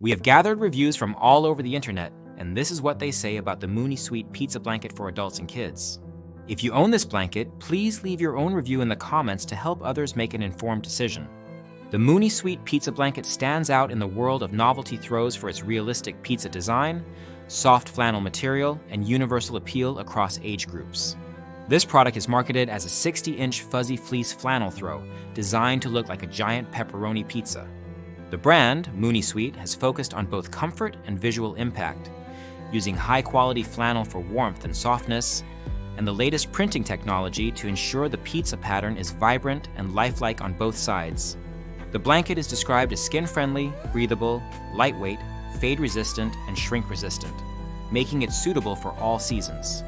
We have gathered reviews from all over the internet, and this is what they say about the moonysweet pizza blanket for adults and kids. If you own this blanket, please leave your own review in the comments to help others make an informed decision. The moonysweet pizza blanket stands out in the world of novelty throws for its realistic pizza design, soft flannel material, and universal appeal across age groups. This product is marketed as a 60-inch fuzzy fleece flannel throw designed to look like a giant pepperoni pizza. The brand, moonysweet, has focused on both comfort and visual impact, using high-quality flannel for warmth and softness, and the latest printing technology to ensure the pizza pattern is vibrant and lifelike on both sides. The blanket is described as skin-friendly, breathable, lightweight, fade-resistant, and shrink-resistant, making it suitable for all seasons.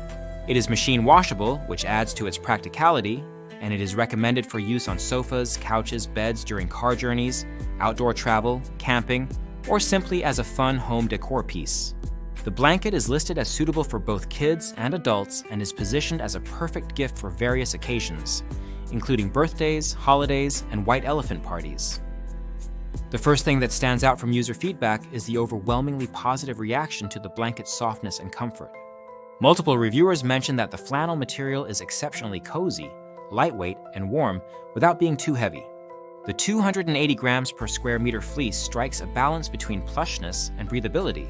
It is machine washable, which adds to its practicality, and it is recommended for use on sofas, couches, beds during car journeys, outdoor travel, camping, or simply as a fun home decor piece. The blanket is listed as suitable for both kids and adults and is positioned as a perfect gift for various occasions, including birthdays, holidays, and white elephant parties. The first thing that stands out from user feedback is the overwhelmingly positive reaction to the blanket's softness and comfort. Multiple reviewers mentioned that the flannel material is exceptionally cozy, lightweight, and warm without being too heavy. The 280 grams per square meter fleece strikes a balance between plushness and breathability,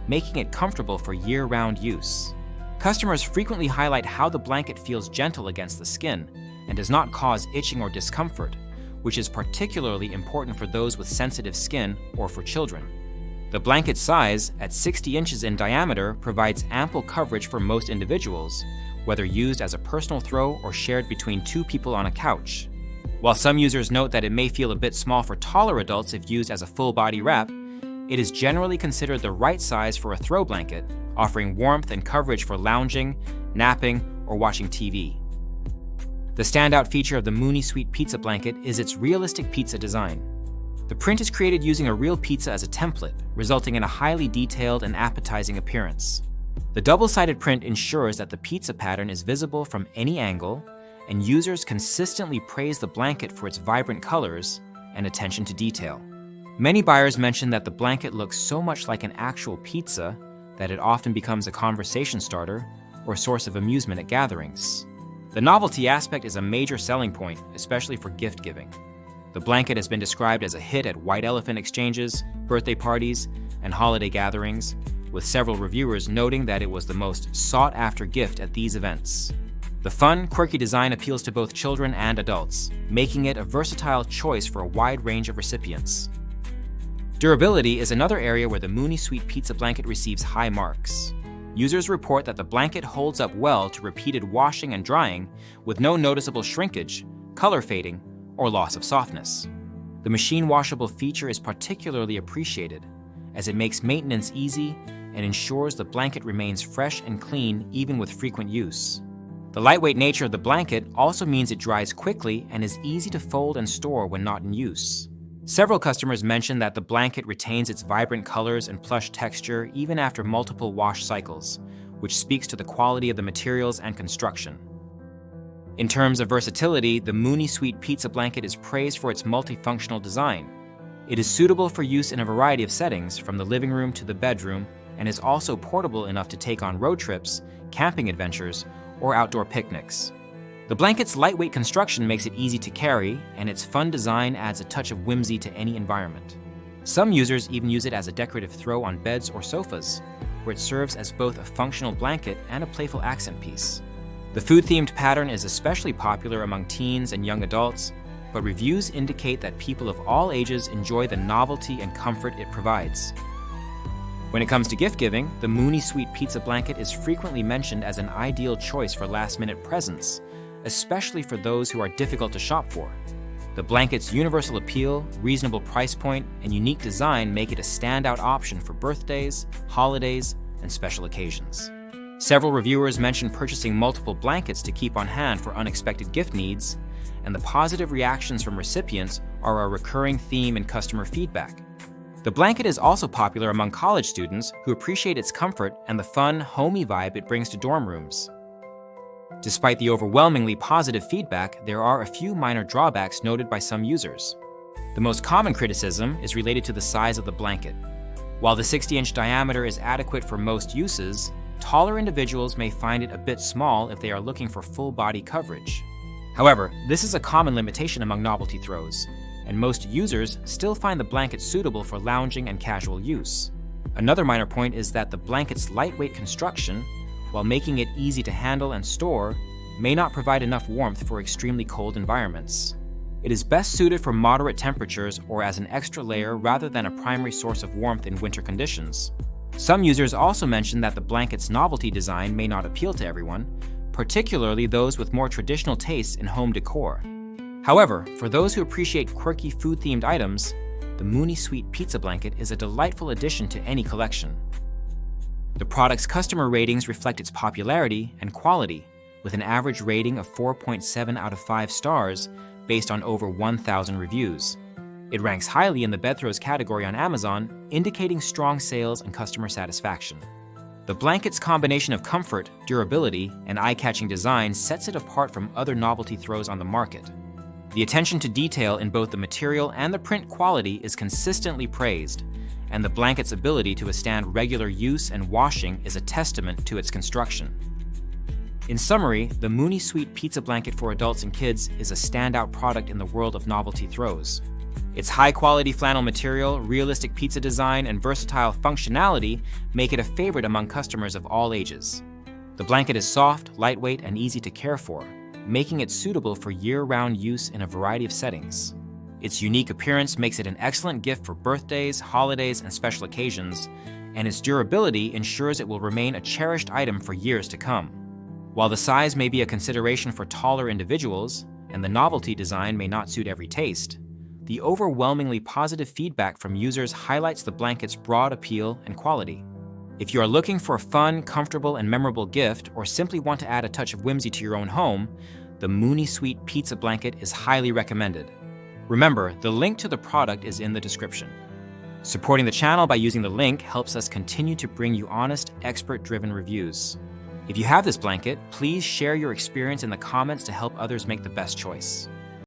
making it comfortable for year-round use. Customers frequently highlight how the blanket feels gentle against the skin and does not cause itching or discomfort, which is particularly important for those with sensitive skin or for children. The blanket size, at 60 inches in diameter, provides ample coverage for most individuals, whether used as a personal throw or shared between two people on a couch. While some users note that it may feel a bit small for taller adults if used as a full-body wrap, it is generally considered the right size for a throw blanket, offering warmth and coverage for lounging, napping, or watching TV. The standout feature of the moonysweet pizza blanket is its realistic pizza design. The print is created using a real pizza as a template, resulting in a highly detailed and appetizing appearance. The double-sided print ensures that the pizza pattern is visible from any angle, and users consistently praise the blanket for its vibrant colors and attention to detail. Many buyers mention that the blanket looks so much like an actual pizza that it often becomes a conversation starter or source of amusement at gatherings. The novelty aspect is a major selling point, especially for gift giving. The blanket has been described as a hit at white elephant exchanges, birthday parties, and holiday gatherings, with several reviewers noting that it was the most sought-after gift at these events. The fun, quirky design appeals to both children and adults, making it a versatile choice for a wide range of recipients. Durability is another area where the moonysweet pizza blanket receives high marks. Users report that the blanket holds up well to repeated washing and drying with no noticeable shrinkage, color fading, or loss of softness. The machine washable feature is particularly appreciated, as it makes maintenance easy and ensures the blanket remains fresh and clean even with frequent use. The lightweight nature of the blanket also means it dries quickly and is easy to fold and store when not in use. Several customers mention that the blanket retains its vibrant colors and plush texture even after multiple wash cycles, which speaks to the quality of the materials and construction. In terms of versatility, the moonysweet pizza blanket is praised for its multifunctional design. It is suitable for use in a variety of settings, from the living room to the bedroom, and is also portable enough to take on road trips, camping adventures, or outdoor picnics. The blanket's lightweight construction makes it easy to carry, and its fun design adds a touch of whimsy to any environment. Some users even use it as a decorative throw on beds or sofas, where it serves as both a functional blanket and a playful accent piece. The food-themed pattern is especially popular among teens and young adults, but reviews indicate that people of all ages enjoy the novelty and comfort it provides. When it comes to gift giving, the moonysweet pizza blanket is frequently mentioned as an ideal choice for last-minute presents, especially for those who are difficult to shop for. The blanket's universal appeal, reasonable price point, and unique design make it a standout option for birthdays, holidays, and special occasions. Several reviewers mentioned purchasing multiple blankets to keep on hand for unexpected gift needs, and the positive reactions from recipients are a recurring theme in customer feedback. The blanket is also popular among college students who appreciate its comfort and the fun, homey vibe it brings to dorm rooms. Despite the overwhelmingly positive feedback, there are a few minor drawbacks noted by some users. The most common criticism is related to the size of the blanket. While the 60-inch diameter is adequate for most uses, taller individuals may find it a bit small if they are looking for full body coverage. However, this is a common limitation among novelty throws, and most users still find the blanket suitable for lounging and casual use. Another minor point is that the blanket's lightweight construction, while making it easy to handle and store, may not provide enough warmth for extremely cold environments. It is best suited for moderate temperatures or as an extra layer rather than a primary source of warmth in winter conditions. Some users also mention that the blanket's novelty design may not appeal to everyone, particularly those with more traditional tastes in home decor. However, for those who appreciate quirky food-themed items, the moonysweet pizza blanket is a delightful addition to any collection. The product's customer ratings reflect its popularity and quality, with an average rating of 4.7 out of 5 stars based on over 1,000 reviews. It ranks highly in the bedthrows category on Amazon, indicating strong sales and customer satisfaction. The blanket's combination of comfort, durability, and eye-catching design sets it apart from other novelty throws on the market. The attention to detail in both the material and the print quality is consistently praised, and the blanket's ability to withstand regular use and washing is a testament to its construction. In summary, the moonysweet pizza blanket for adults and kids is a standout product in the world of novelty throws. Its high-quality flannel material, realistic pizza design, and versatile functionality make it a favorite among customers of all ages. The blanket is soft, lightweight, and easy to care for, making it suitable for year-round use in a variety of settings. Its unique appearance makes it an excellent gift for birthdays, holidays, and special occasions, and its durability ensures it will remain a cherished item for years to come. While the size may be a consideration for taller individuals, and the novelty design may not suit every taste, the overwhelmingly positive feedback from users highlights the blanket's broad appeal and quality. If you are looking for a fun, comfortable, and memorable gift, or simply want to add a touch of whimsy to your own home, the moonysweet pizza blanket is highly recommended. Remember, the link to the product is in the description. Supporting the channel by using the link helps us continue to bring you honest, expert-driven reviews. If you have this blanket, please share your experience in the comments to help others make the best choice.